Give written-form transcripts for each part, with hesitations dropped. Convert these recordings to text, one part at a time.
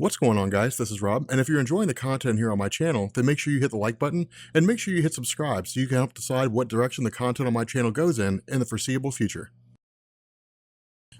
What's going on, guys? This is Rob, and if you're enjoying the content here on my channel, then make sure you hit the like button and make sure you hit subscribe so you can help decide what direction the content on my channel goes in the foreseeable future.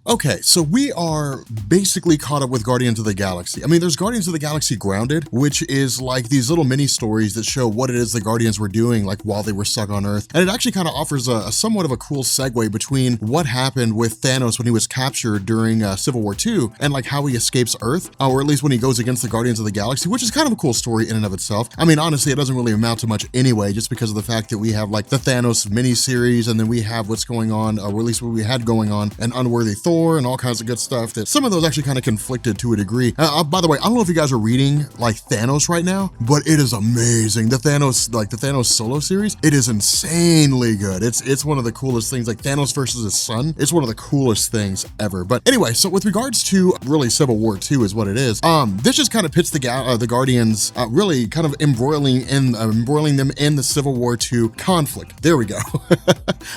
Okay, so we are basically caught up with Guardians of the Galaxy. I mean, there's Guardians of the Galaxy Grounded, which is like these little mini stories that show what it is the Guardians were doing like while they were stuck on Earth. And it actually kind of offers a somewhat of a cool segue between what happened with Thanos when he was captured during Civil War II and like how he escapes Earth, or at least when he goes against the Guardians of the Galaxy, which is kind of a cool story in and of itself. I mean, honestly, it doesn't really amount to much anyway, just because of the fact that we have like the Thanos mini-series, and then we have what's going on, or at least what we had going on, an Unworthy Thor and all kinds of good stuff that some of those actually kind of conflicted to a degree. By the way, I don't know if you guys are reading like Thanos right now, but it is amazing. The Thanos solo series, it is insanely good. It's one of the coolest things, like Thanos versus his son. It's one of the coolest things ever. But anyway, so with regards to really Civil War II is what it is. This just kind of pits the Guardians really kind of embroiling them in the Civil War II conflict. There we go.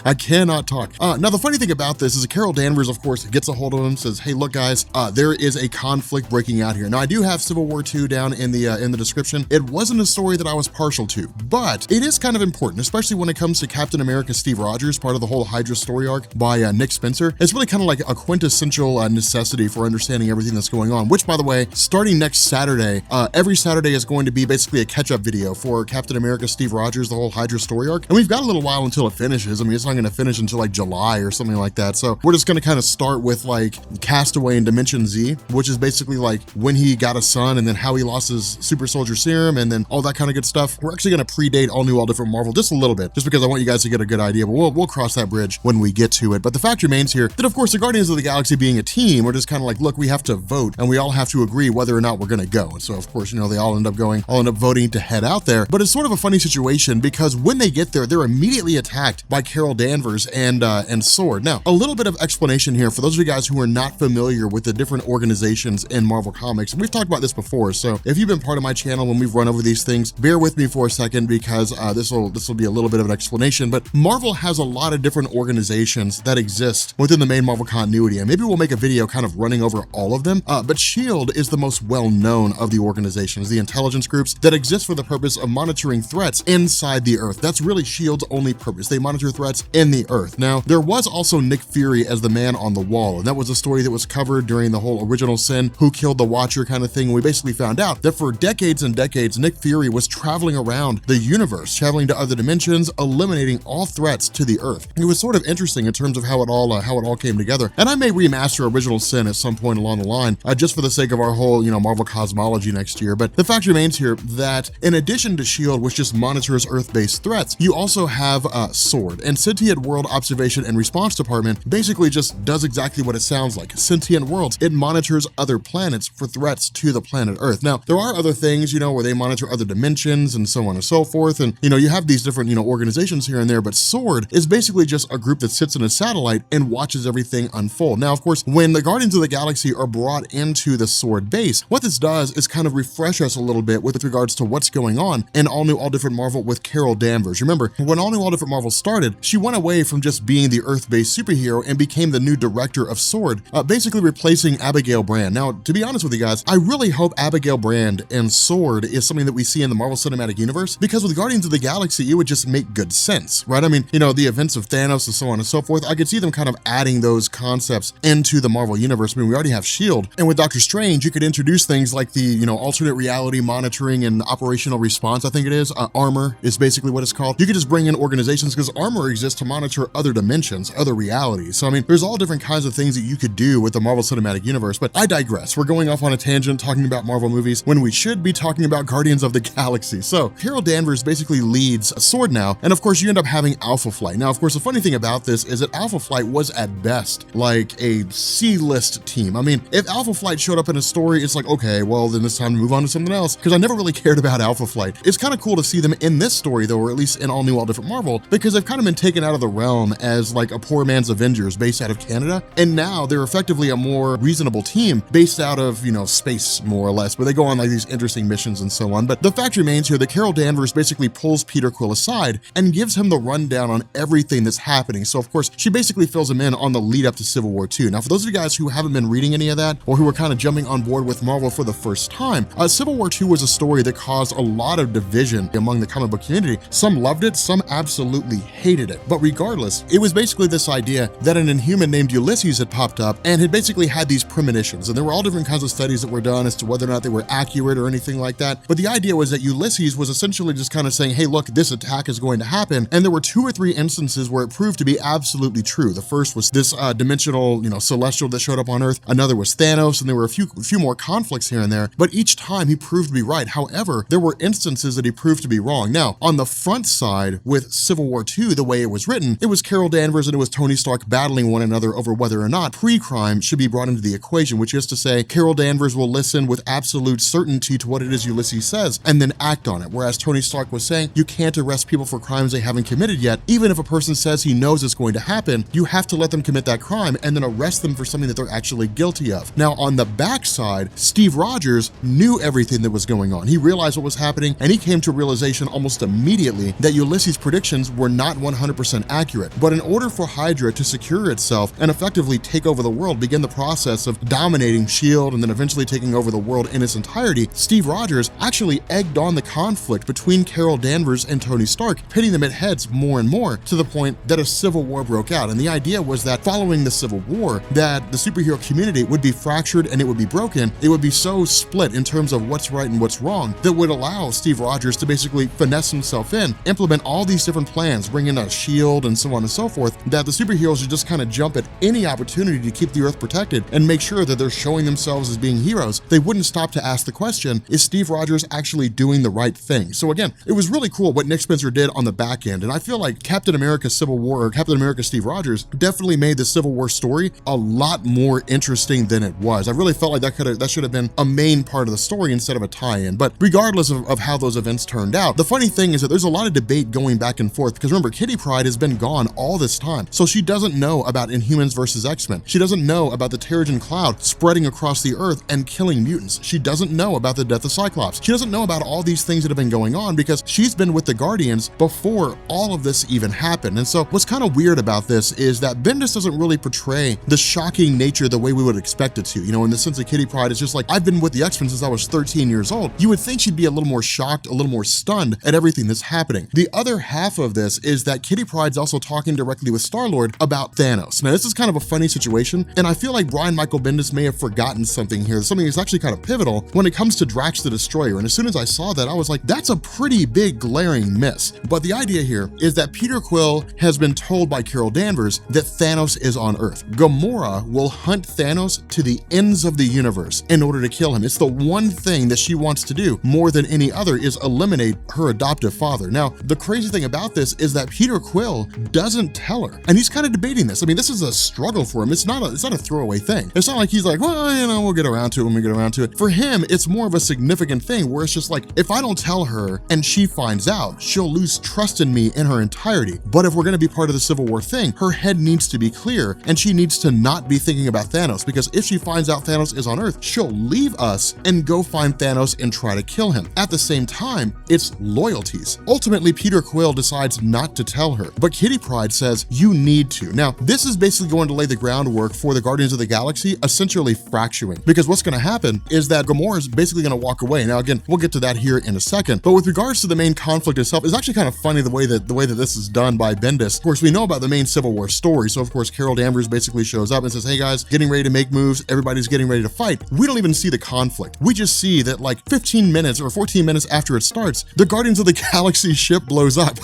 I cannot talk. Now the funny thing about this is Carol Danvers, of course, gets a hold of him, says, hey, look guys, there is a conflict breaking out here. Now I do have Civil War II down in the description. It wasn't a story that I was partial to, but it is kind of important, especially when it comes to Captain America Steve Rogers, part of the whole Hydra story arc by Nick Spencer. It's really kind of like a quintessential necessity for understanding everything that's going on, which by the way, starting next Saturday, every Saturday is going to be basically a catch-up video for Captain America Steve Rogers, the whole Hydra story arc. And we've got a little while until it finishes. I mean, it's not gonna finish until like July or something like that. So we're just gonna kind of start with like Castaway in Dimension Z, which is basically like when he got a son and then how he lost his super soldier serum and then all that kind of good stuff. We're actually going to predate All New, All Different Marvel just a little bit, just because I want you guys to get a good idea, but we'll cross that bridge when we get to it. But the fact remains here that of course the Guardians of the Galaxy being a team, we're just kind of like, look, we have to vote and we all have to agree whether or not we're going to go. And so of course, you know, they all end up voting to head out there. But it's sort of a funny situation because when they get there, they're immediately attacked by Carol Danvers and Sword. Now, a little bit of explanation here for those of you guys who are not familiar with the different organizations in Marvel Comics. We've talked about this before, so if you've been part of my channel when we've run over these things, bear with me for a second because this will be a little bit of an explanation. But Marvel has a lot of different organizations that exist within the main Marvel continuity, and maybe we'll make a video kind of running over all of them. But SHIELD is the most well-known of the organizations, the intelligence groups that exist for the purpose of monitoring threats inside the Earth. That's really SHIELD's only purpose. They monitor threats in the Earth. Now, there was also Nick Fury as the man on the wall, and that was a story that was covered during the whole Original Sin, Who Killed the Watcher kind of thing. We basically found out that for decades and decades, Nick Fury was traveling around the universe, traveling to other dimensions, eliminating all threats to the Earth. It was sort of interesting in terms of how it all came together. And I may remaster Original Sin at some point along the line, just for the sake of our whole, Marvel cosmology next year. But the fact remains here that in addition to SHIELD, which just monitors Earth-based threats, you also have SWORD, and Sentient World Observation and Response Department basically just does exactly what it sounds like. Sentient worlds. It monitors other planets for threats to the planet Earth. Now, there are other things, where they monitor other dimensions and so on and so forth. And, you have these different, organizations here and there, but SWORD is basically just a group that sits in a satellite and watches everything unfold. Now, of course, when the Guardians of the Galaxy are brought into the SWORD base, what this does is kind of refresh us a little bit with regards to what's going on in All New, All Different Marvel with Carol Danvers. Remember, when All New, All Different Marvel started, she went away from just being the Earth-based superhero and became the new director of SWORD, basically replacing Abigail Brand. Now, to be honest with you guys, I really hope Abigail Brand and SWORD is something that we see in the Marvel Cinematic Universe, because with Guardians of the Galaxy, it would just make good sense, right? I mean, the events of Thanos and so on and so forth, I could see them kind of adding those concepts into the Marvel Universe. I mean, we already have SHIELD, and with Doctor Strange, you could introduce things like the, alternate reality monitoring and operational response, I think it is. Armor is basically what it's called. You could just bring in organizations because Armor exists to monitor other dimensions, other realities. So, I mean, there's all different kinds of things that you could do with the Marvel Cinematic Universe, but I digress. We're going off on a tangent talking about Marvel movies when we should be talking about Guardians of the Galaxy. So Carol Danvers basically leads SWORD now, and of course you end up having Alpha Flight. Now, of course, the funny thing about this is that Alpha Flight was at best like a C-list team. I mean, if Alpha Flight showed up in a story, it's like, okay, well then it's time to move on to something else, because I never really cared about Alpha Flight. It's kind of cool to see them in this story though, or at least in All New, All Different Marvel, because they've kind of been taken out of the realm as like a poor man's Avengers based out of Canada, and now they're effectively a more reasonable team based out of, you know, space more or less, but they go on like these interesting missions and so on. But the fact remains here that Carol Danvers basically pulls Peter Quill aside and gives him the rundown on everything that's happening. So of course, she basically fills him in on the lead up to Civil War II. Now, for those of you guys who haven't been reading any of that, or who are kind of jumping on board with Marvel for the first time, Civil War II was a story that caused a lot of division among the comic book community. Some loved it, some absolutely hated it. But regardless, it was basically this idea that an Inhuman named Ulysses had popped up and had basically had these premonitions. And there were all different kinds of studies that were done as to whether or not they were accurate or anything like that. But the idea was that Ulysses was essentially just kind of saying, hey, look, this attack is going to happen. And there were 2 or 3 instances where it proved to be absolutely true. The first was this dimensional, you know, celestial that showed up on Earth. Another was Thanos, and there were a few more conflicts here and there. But each time he proved to be right. However, there were instances that he proved to be wrong. Now, on the front side with Civil War II, the way it was written, it was Carol Danvers and it was Tony Stark battling one another over whether or not pre-crime should be brought into the equation, which is to say Carol Danvers will listen with absolute certainty to what it is Ulysses says and then act on it. Whereas Tony Stark was saying you can't arrest people for crimes they haven't committed yet. Even if a person says he knows it's going to happen, you have to let them commit that crime and then arrest them for something that they're actually guilty of. Now, on the backside, Steve Rogers knew everything that was going on. He realized what was happening, and he came to a realization almost immediately that Ulysses' predictions were not 100% accurate. But in order for Hydra to secure itself and effectively take over the world, begin the process of dominating S.H.I.E.L.D. and then eventually taking over the world in its entirety, Steve Rogers actually egged on the conflict between Carol Danvers and Tony Stark, pitting them at heads more and more to the point that a civil war broke out. And the idea was that following the Civil War, that the superhero community would be fractured and it would be broken. It would be so split in terms of what's right and what's wrong that would allow Steve Rogers to basically finesse himself in, implement all these different plans, bring in a shield and so on and so forth, that the superheroes would just kind of jump at any opportunity to keep the Earth protected and make sure that they're showing themselves as being heroes. They wouldn't stop to ask the question, is Steve Rogers actually doing the right thing? So again, it was really cool what Nick Spencer did on the back end, and I feel like Captain America Civil War, or Captain America Steve Rogers, definitely made the Civil War story a lot more interesting than it was. I really felt like that should have been a main part of the story instead of a tie-in. But regardless of how those events turned out, the funny thing is that there's a lot of debate going back and forth, because remember, Kitty Pryde has been gone all this time, so she doesn't know about Inhumans versus X-Men. She doesn't know about the Terrigen Cloud spreading across the Earth and killing mutants. She doesn't know about the death of Cyclops. She doesn't know about all these things that have been going on because she's been with the Guardians before all of this even happened. And so what's kind of weird about this is that Bendis doesn't really portray the shocking nature the way we would expect it to. You know, in the sense that Kitty Pryde is just like, I've been with the X-Men since I was 13 years old. You would think she'd be a little more shocked, a little more stunned at everything that's happening. The other half of this is that Kitty Pryde's also talking directly with Star-Lord about Thanos. Now, this is kind of a funny situation, and I feel like Brian Michael Bendis may have forgotten something here, something that's actually kind of pivotal when it comes to Drax the Destroyer. And as soon as I saw that, I was like, that's a pretty big glaring miss. But the idea here is that Peter Quill has been told by Carol Danvers that Thanos is on Earth. Gamora will hunt Thanos to the ends of the universe in order to kill him. It's the one thing that she wants to do more than any other, is eliminate her adoptive father. Now, the crazy thing about this is that Peter Quill doesn't tell her, and he's kind of debating this. I mean, this is a struggle for him. It's not a throwaway thing. It's not like he's like, well, you know, we'll get around to it when we get around to it. For him, it's more of a significant thing where it's just like, if I don't tell her and she finds out, she'll lose trust in me in her entirety. But if we're going to be part of the Civil War thing, her head needs to be clear and she needs to not be thinking about Thanos, because if she finds out Thanos is on Earth, she'll leave us and go find Thanos and try to kill him. At the same time, it's loyalties. Ultimately, Peter Quill decides not to tell her, but Kitty Pryde says, you need to. Now, this is basically going to lay the groundwork for the Guardians of the Galaxy essentially fracturing, because what's going to happen is that Gamora is basically going to walk away. Now, again, we'll get to that here in a second, but with regards to the main conflict itself, it's actually kind of funny the way that this is done by Bendis. Of course, we know about the main Civil War story, so of course, Carol Danvers basically shows up and says, hey guys, getting ready to make moves, everybody's getting ready to fight. We don't even see the conflict. We just see that like 15 minutes or 14 minutes after it starts, the Guardians of the Galaxy ship blows up.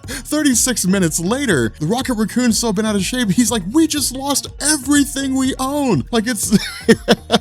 36 minutes later, the Rocket Raccoon's so bent out of shape, he's like, we just lost everything we own. Like, it's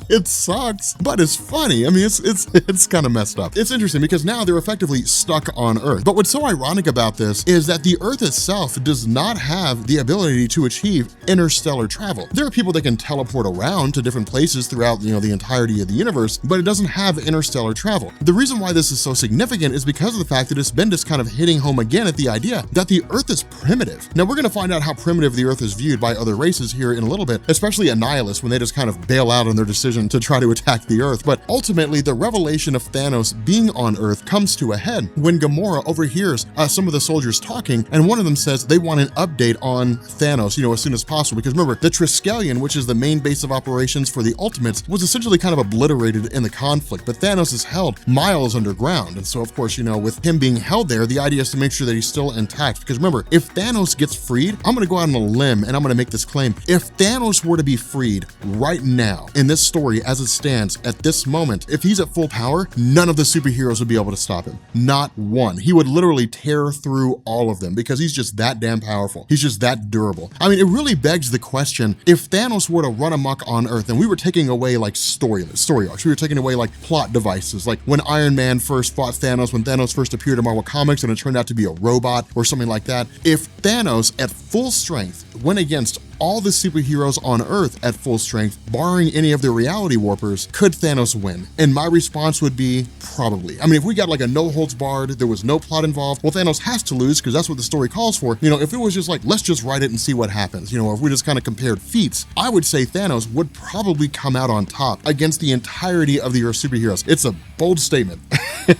it sucks, but it's funny. I mean, it's kind of messed up. It's interesting because now they're effectively stuck on Earth. But what's so ironic about this is that the Earth itself does not have the ability to achieve interstellar travel. There are people that can teleport around to different places throughout, you know, the entirety of the universe, but it doesn't have interstellar travel. The reason why this is so significant is because of the fact that it's Bendis kind of hitting home again at the idea that that the Earth is primitive. Now we're gonna find out how primitive the Earth is viewed by other races here in a little bit, especially Annihilus, when they just kind of bail out on their decision to try to attack the Earth. But ultimately, the revelation of Thanos being on Earth comes to a head when Gamora overhears some of the soldiers talking, and one of them says they want an update on Thanos, as soon as possible. Because remember, the Triskelion, which is the main base of operations for the Ultimates, was essentially kind of obliterated in the conflict, but Thanos is held miles underground. And so, of course, with him being held there, the idea is to make sure that he's still intact. Because remember, if Thanos gets freed, I'm gonna go out on a limb and I'm gonna make this claim. If Thanos were to be freed right now in this story as it stands at this moment, if he's at full power, none of the superheroes would be able to stop him. Not one. He would literally tear through all of them because he's just that damn powerful. He's just that durable. I mean, it really begs the question, if Thanos were to run amok on Earth and we were taking away like story arcs, we were taking away like plot devices, like when Iron Man first fought Thanos, when Thanos first appeared in Marvel Comics and it turned out to be a robot or something like that. If Thanos at full strength went against all the superheroes on Earth at full strength, barring any of the reality warpers, could Thanos win? And my response would be probably. I mean, if we got like a no holds barred, there was no plot involved, well, Thanos has to lose because that's what the story calls for. If it was just like, let's just write it and see what happens, or if we just kind of compared feats, I would say Thanos would probably come out on top against the entirety of the Earth superheroes. It's a bold statement.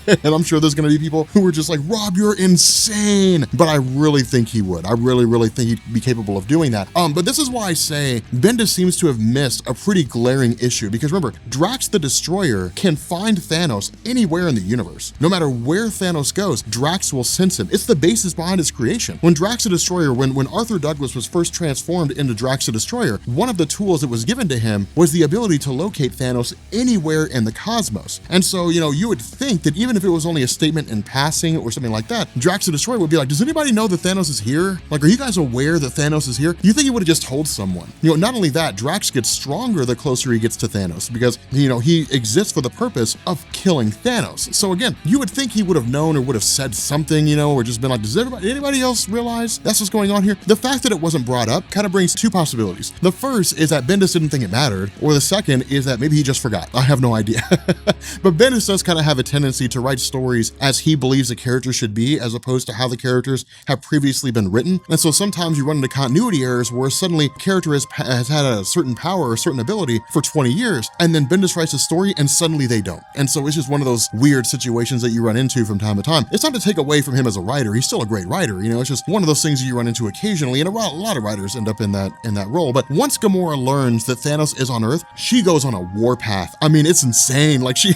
And I'm sure there's gonna be people who are just like, Rob, you're insane. But I really think he would. I really think he'd be capable of doing that. But this is why I say Bendis seems to have missed a pretty glaring issue, because remember, Drax the Destroyer can find Thanos anywhere in the universe. No matter where Thanos goes, Drax will sense him. It's the basis behind his creation. When Drax the Destroyer, when Arthur Douglas was first transformed into Drax the Destroyer, one of the tools that was given to him was the ability to locate Thanos anywhere in the cosmos. And so, you would think that even if it was only a statement in passing or something like that, Drax the Destroyer would be like, does anybody know that Thanos is here? Like, are you guys aware that Thanos is here? You think he would have just told someone? Not only that, Drax gets stronger the closer he gets to Thanos because, he exists for the purpose of killing Thanos. So again, you would think he would have known or would have said something, or just been like, does anybody else realize that's what's going on here? The fact that it wasn't brought up kind of brings two possibilities. The first is that Bendis didn't think it mattered, or the second is that maybe he just forgot. I have no idea. But Bendis does kind of have a tendency to write stories as he believes the character should be, as opposed to how the characters have previously been written. And so sometimes you run into continuity errors where suddenly a character has had a certain power or a certain ability for 20 years, and then Bendis writes a story and suddenly they don't. And so it's just one of those weird situations that you run into from time to time. It's not to take away from him as a writer. He's still a great writer. It's just one of those things that you run into occasionally, and a lot of writers end up in that role. But once Gamora learns that Thanos is on Earth, she goes on a warpath. I mean, it's insane. Like she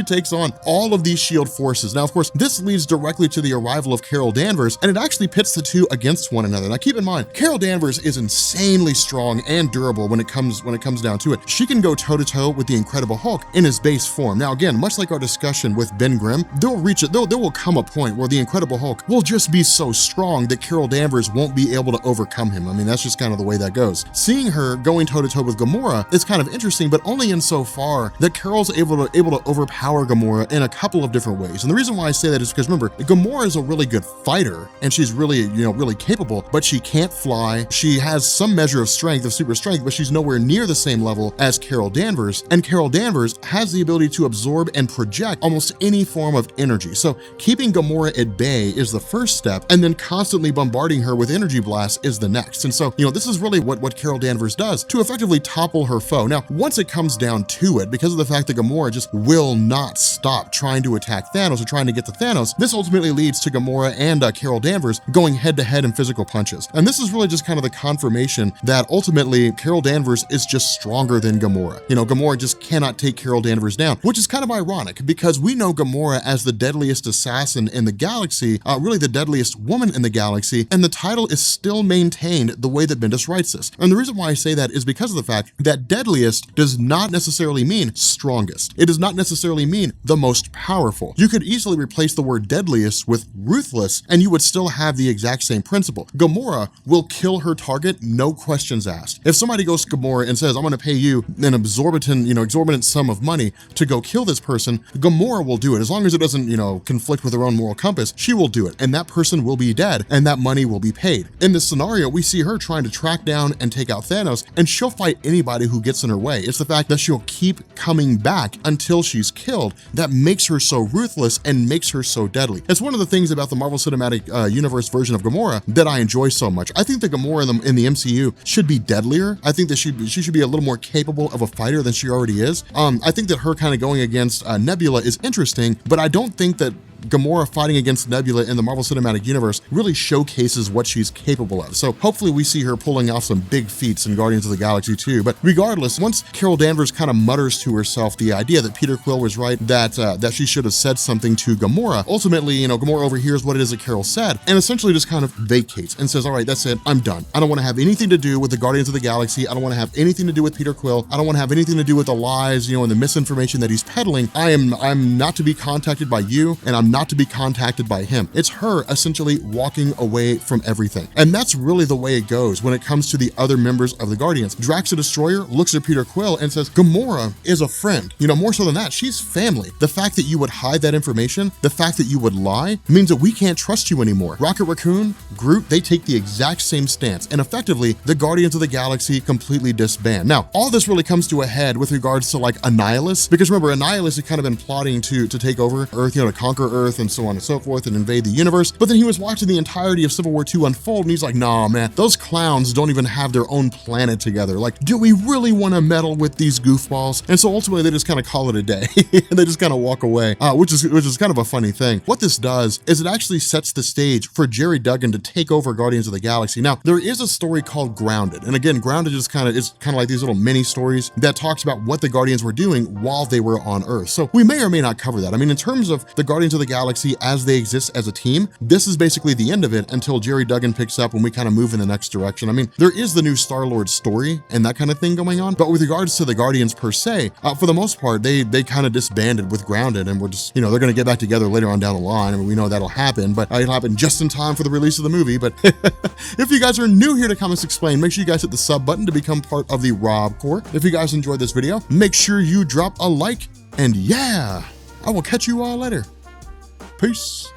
takes on all of these SHIELD forces. Now, of course, this leads directly to the arrival of Carol Danvers, and it actually pits the two against one another. Now, keep in mind, Carol Danvers is insanely strong and durable when it comes down to it. She can go toe-to-toe with the Incredible Hulk in his base form. Now, again, much like our discussion with Ben Grimm, there will come a point where the Incredible Hulk will just be so strong that Carol Danvers won't be able to overcome him. I mean, that's just kind of the way that goes. Seeing her going toe-to-toe with Gamora is kind of interesting, but only insofar that Carol's able to overpower Gamora in a couple of different ways. And the reason why I say that is because, remember, Gamora is a really good fighter, and she's really, really capable, but she can't fly. She has some measure of strength, of super strength, but she's nowhere near the same level as Carol Danvers. And Carol Danvers has the ability to absorb and project almost any form of energy. So keeping Gamora at bay is the first step, and then constantly bombarding her with energy blasts is the next. And so, this is really what Carol Danvers does to effectively topple her foe. Now, once it comes down to it, because of the fact that Gamora just will not stop trying to attack Thanos or trying to get to Thanos, this ultimately leads to Gamora and Carol Danvers going head-to-head in physical punches. And this is really just kind of the confirmation that ultimately Carol Danvers is just stronger than Gamora. Gamora just cannot take Carol Danvers down, which is kind of ironic because we know Gamora as the deadliest assassin in the galaxy, really the deadliest woman in the galaxy, and the title is still maintained the way that Bendis writes this. And the reason why I say that is because of the fact that deadliest does not necessarily mean strongest. It does not necessarily mean the most powerful. You could easily replace the word deadliest with ruthless, and you would still have the exact same principle. Gamora will kill her target, no questions asked. If somebody goes to Gamora and says, I'm going to pay you an exorbitant sum of money to go kill this person, Gamora will do it. As long as it doesn't, conflict with her own moral compass, she will do it. And that person will be dead, and that money will be paid. In this scenario, we see her trying to track down and take out Thanos, and she'll fight anybody who gets in her way. It's the fact that she'll keep coming back until she's killed that makes her so ruthless and makes her so deadly. It's one of the things about the Marvel Cinematic Universe version of Gamora that I enjoy so much. I think that Gamora in the MCU should be deadlier. I think that she should be a little more capable of a fighter than she already is. I think that her kind of going against Nebula is interesting, but I don't think that Gamora fighting against Nebula in the Marvel Cinematic Universe really showcases what she's capable of. So hopefully we see her pulling off some big feats in Guardians of the Galaxy 2. But regardless, once Carol Danvers kind of mutters to herself the idea that Peter Quill was right, that she should have said something to Gamora, ultimately, Gamora overhears what it is that Carol said and essentially just kind of vacates and says, all right, that's it, I'm done. I don't want to have anything to do with the Guardians of the Galaxy. I don't want to have anything to do with Peter Quill. I don't want to have anything to do with the lies, and the misinformation that he's peddling. I'm not to be contacted by you, and I'm not to be contacted by him. It's her essentially walking away from everything. And that's really the way it goes when it comes to the other members of the Guardians. Drax the Destroyer looks at Peter Quill and says, Gamora is a friend. More so than that, she's family. The fact that you would hide that information, the fact that you would lie, means that we can't trust you anymore. Rocket Raccoon, Groot, they take the exact same stance. And effectively, the Guardians of the Galaxy completely disband. Now, all this really comes to a head with regards to like Annihilus, because remember, Annihilus had kind of been plotting to take over Earth, to conquer Earth and so on and so forth and invade the universe. But then he was watching the entirety of Civil War II unfold and he's like, nah, man, those clowns don't even have their own planet together. Like, do we really want to meddle with these goofballs? And so ultimately they just kind of call it a day and they just kind of walk away, which is kind of a funny thing. What this does is it actually sets the stage for Jerry Duggan to take over Guardians of the Galaxy. Now, there is a story called Grounded. And again, Grounded is kind of like these little mini stories that talks about what the Guardians were doing while they were on Earth. So we may or may not cover that. I mean, in terms of the Guardians of the Galaxy as they exist as a team, this is basically the end of it until Jerry Duggan picks up and we kind of move in the next direction. I mean, there is the new Star-Lord story and that kind of thing going on, but with regards to the Guardians per se, for the most part, they kind of disbanded with Grounded and we're just, they're going to get back together later on down the line. I mean, we know that'll happen, but it'll happen just in time for the release of the movie. But if you guys are new here to Comics Explained, make sure you guys hit the sub button to become part of the Rob Corps. If you guys enjoyed this video, make sure you drop a like, and yeah, I will catch you all later. Peace.